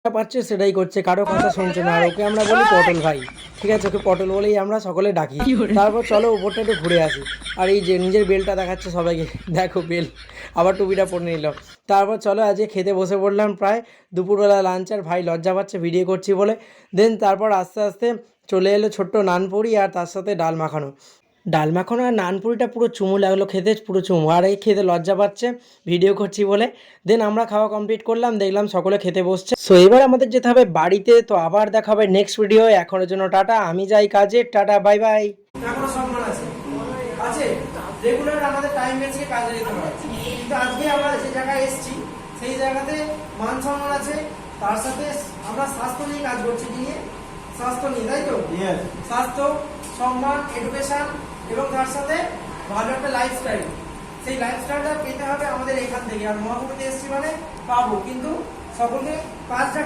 পাচ্ছে সেটাই করছে, কারো কথা শুনছে না। আর ওকে আমরা বলি পটল ভাই, ঠিক আছে? ওকে পটল বলেই আমরা সকলে ডাকি। তারপর চলো উপরটা একটু ঘুরে আসি। আর এই যে নিজের বেলটা দেখাচ্ছে সবাইকে, দেখো বেল, আবার টুপিটা পরে নিল। তারপর চলো আজকে খেতে বসে পড়লাম, প্রায় দুপুরবেলা লাঞ্চ। আর ভাই লজ্জা পাচ্ছে ভিডিও করছি বলে। দেন তারপর আস্তে আস্তে চলে এলো ছোট্ট নানপুরি আর তার সাথে ডাল মাখানো। ডাল মাখানো আর নানপুরিটা পুরো চুমু লাগলো খেতে, পুরো চুমু। আর এই খেতে লজ্জা পাচ্ছে ভিডিও করছি বলে। দেন আমরা খাওয়া কমপ্লিট করলাম, দেখলাম সকলে খেতে বসছে। সো এবার আমাদের যেতে হবে বাড়িতে। তো আবার দেখা হবে নেক্সট ভিডিও। এখনের জন্য টাটা, আমি যাই কাজে। Tata, bye bye. এখনো সম্মান আছে, আছে রেগুলার আমাদের টাইম বেঁচে কাজে যেতে হয়, কিন্তু আজকে আমরা যে জায়গায় এসেছি সেই জায়গাতে মান সম্মান আছে, তার সাথে আমরা স্বাস্থ্য নিয়ে কাজ করছি। নিয়ে স্বাস্থ্য নিয়ে, তাই তো? স্বাস্থ্য, সম্মান, এডুকেশন এবং তার সাথে ভালো একটা লাইফস্টাইল। সেই লাইফস্টাইলটা পেতে হবে আমাদের এখান থেকে। আর মহাকুমিতে এসেছি মানে পাবো, কিন্তু সকলকে কাজটা